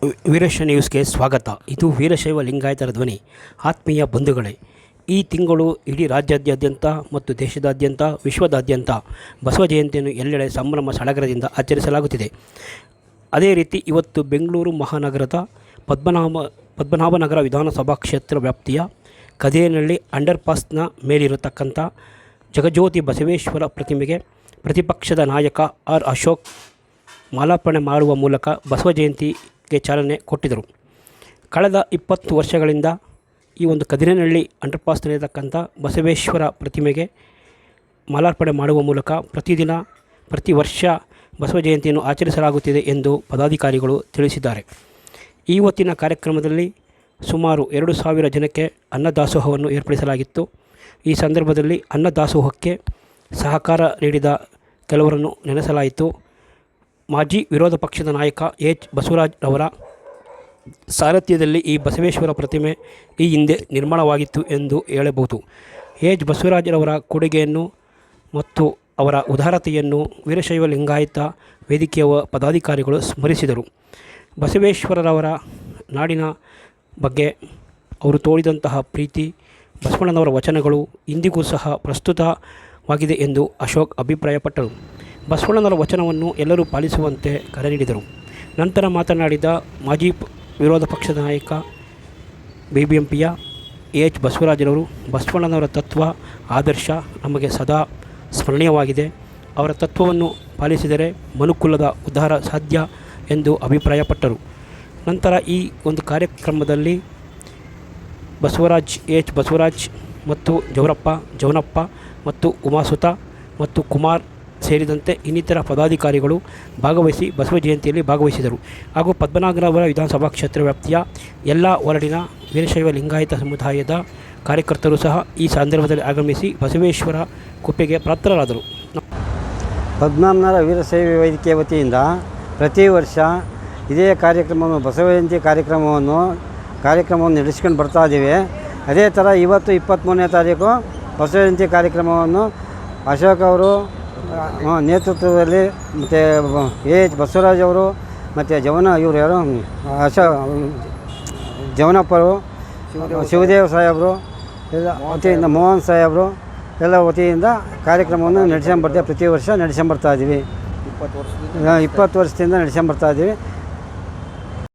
ವೀರಶೈವ ನ್ಯೂಸ್ಗೆ ಸ್ವಾಗತ. ಇದು ವೀರಶೈವ ಲಿಂಗಾಯತರ ಧ್ವನಿ. ಆತ್ಮೀಯ ಬಂಧುಗಳೇ, ಈ ತಿಂಗಳು ಇಡೀ ರಾಜ್ಯಾದ್ಯಂತ ಮತ್ತು ದೇಶದಾದ್ಯಂತ, ವಿಶ್ವದಾದ್ಯಂತ ಬಸವ ಜಯಂತಿಯನ್ನು ಎಲ್ಲೆಡೆ ಸಂಭ್ರಮ ಆಚರಿಸಲಾಗುತ್ತಿದೆ. ಅದೇ ರೀತಿ ಇವತ್ತು ಬೆಂಗಳೂರು ಮಹಾನಗರದ ಪದ್ಮನಾಭನಗರ ವಿಧಾನಸಭಾ ಕ್ಷೇತ್ರ ವ್ಯಾಪ್ತಿಯ ಕದೇನಹಳ್ಳಿ ಅಂಡರ್ಪಾಸ್ನ ಮೇಲಿರತಕ್ಕಂಥ ಜಗಜ್ಯೋತಿ ಬಸವೇಶ್ವರ ಪ್ರತಿಮೆಗೆ ಪ್ರತಿಪಕ್ಷದ ನಾಯಕ ಆರ್ ಅಶೋಕ್ ಮಾಲಾರ್ಪಣೆ ಮಾಡುವ ಮೂಲಕ ಬಸವ ಜಯಂತಿಗೆ ಚಾಲನೆ ಕೊಟ್ಟಿದ್ದರು. ಕಳೆದ 20 ವರ್ಷಗಳಿಂದ ಈ ಒಂದು ಕದಿರೇನಹಳ್ಳಿ ಅಂಡರ್ಪಾಸ್ನಲ್ಲಿರತಕ್ಕಂಥ ಬಸವೇಶ್ವರ ಪ್ರತಿಮೆಗೆ ಮಾಲಾರ್ಪಣೆ ಮಾಡುವ ಮೂಲಕ ಪ್ರತಿ ವರ್ಷ ಬಸವ ಜಯಂತಿಯನ್ನು ಆಚರಿಸಲಾಗುತ್ತಿದೆ ಎಂದು ಪದಾಧಿಕಾರಿಗಳು ತಿಳಿಸಿದ್ದಾರೆ. ಇವತ್ತಿನ ಕಾರ್ಯಕ್ರಮದಲ್ಲಿ ಸುಮಾರು 2,000 ಜನಕ್ಕೆ ಅನ್ನದಾಸೋಹವನ್ನು ಏರ್ಪಡಿಸಲಾಗಿತ್ತು. ಈ ಸಂದರ್ಭದಲ್ಲಿ ಅನ್ನದಾಸೋಹಕ್ಕೆ ಸಹಕಾರ ನೀಡಿದ ಕೆಲವರನ್ನು ನೆನೆಸಲಾಯಿತು. ಮಾಜಿ ವಿರೋಧ ಪಕ್ಷದ ನಾಯಕ ಎಚ್ ಬಸವರಾಜ್ ಅವರ ಸಾರಥ್ಯದಲ್ಲಿ ಈ ಬಸವೇಶ್ವರ ಪ್ರತಿಮೆ ಈ ಹಿಂದೆ ನಿರ್ಮಾಣವಾಗಿತ್ತು ಎಂದು ಹೇಳಬಹುದು. ಎಚ್ ಬಸವರಾಜರವರ ಕೊಡುಗೆಯನ್ನು ಮತ್ತು ಅವರ ಉದಾರತೆಯನ್ನು ವೀರಶೈವ ಲಿಂಗಾಯತ ವೇದಿಕೆಯ ಪದಾಧಿಕಾರಿಗಳು ಸ್ಮರಿಸಿದರು. ಬಸವೇಶ್ವರರವರ ನಾಡಿನ ಬಗ್ಗೆ ಅವರು ತೋರಿದಂತಹ ಪ್ರೀತಿ, ಬಸವಣ್ಣನವರ ವಚನಗಳು ಇಂದಿಗೂ ಸಹ ಪ್ರಸ್ತುತವಾಗಿದೆ ಎಂದು ಅಶೋಕ್ ಅಭಿಪ್ರಾಯಪಟ್ಟರು. ಬಸವಣ್ಣನವರ ವಚನವನ್ನು ಎಲ್ಲರೂ ಪಾಲಿಸುವಂತೆ ಕರೆ ನೀಡಿದರು. ನಂತರ ಮಾತನಾಡಿದ ಮಾಜಿ ವಿರೋಧ ಪಕ್ಷದ ನಾಯಕ ಬಿಬಿಎಂಪಿಯ ಎಚ್ ಬಸವರಾಜರವರು, ಬಸವಣ್ಣನವರ ತತ್ವ ಆದರ್ಶ ನಮಗೆ ಸದಾ ಸ್ಮರಣೀಯವಾಗಿದೆ. ಅವರ ತತ್ವವನ್ನು ಪಾಲಿಸಿದರೆ ಮನುಕುಲದ ಉದ್ಧಾರ ಸಾಧ್ಯ ಎಂದು ಅಭಿಪ್ರಾಯಪಟ್ಟರು. ನಂತರ ಈ ಒಂದು ಕಾರ್ಯಕ್ರಮದಲ್ಲಿ ಎಚ್ ಬಸವರಾಜ್ ಮತ್ತು ಜವನಪ್ಪ ಮತ್ತು ಉಮಾಸುತ ಮತ್ತು ಕುಮಾರ್ ಸೇರಿದಂತೆ ಇನ್ನಿತರ ಪದಾಧಿಕಾರಿಗಳು ಭಾಗವಹಿಸಿ ಬಸವ ಜಯಂತಿಯಲ್ಲಿ ಭಾಗವಹಿಸಿದರು. ಹಾಗೂ ಪದ್ಮನಾಭನಗರ ವಿಧಾನಸಭಾ ಕ್ಷೇತ್ರ ವ್ಯಾಪ್ತಿಯ ಎಲ್ಲ ವಾರ್ಡಿನ ವೀರಶೈವ ಲಿಂಗಾಯತ ಸಮುದಾಯದ ಕಾರ್ಯಕರ್ತರು ಸಹ ಈ ಸಂದರ್ಭದಲ್ಲಿ ಆಗಮಿಸಿ ಬಸವೇಶ್ವರ ಕೃಪೆಗೆ ಪಾತ್ರರಾದರು. ಪದ್ಮನಾಭನಗರ ವೀರಶೈವ ವೇದಿಕೆ ವತಿಯಿಂದ ಪ್ರತಿ ವರ್ಷ ಇದೇ ಕಾರ್ಯಕ್ರಮವನ್ನು ಬಸವ ಜಯಂತಿ ಕಾರ್ಯಕ್ರಮವನ್ನು ನಡೆಸ್ಕೊಂಡು ಬರ್ತಾ ಇದ್ದೀವಿ. ಅದೇ ಥರ ಇವತ್ತು 23ನೇ ತಾರೀಕು ಬಸವ ಜಯಂತಿ ಕಾರ್ಯಕ್ರಮವನ್ನು ಅಶೋಕ್ ಅವರು ನೇತೃತ್ವದಲ್ಲಿ ಮತ್ತು ಎಚ್ ಬಸವರಾಜ್ ಅವರು ಮತ್ತು ಜವನಪ್ಪರು, ಶಿವದೇವ ಸಾಹೇಬರು ಎಲ್ಲ ವತಿಯಿಂದ, ಮೋಹನ್ ಸಾಹೇಬರು ಎಲ್ಲ ವತಿಯಿಂದ ಕಾರ್ಯಕ್ರಮವನ್ನು ಪ್ರತಿ ವರ್ಷ ನಡೆಸ್ಕೊಂಬರ್ತಾ ಇದ್ದೀವಿ. 20 ವರ್ಷದಿಂದ ನಡೆಸ್ಕೊಂಬರ್ತಾ ಇದ್ದೀವಿ.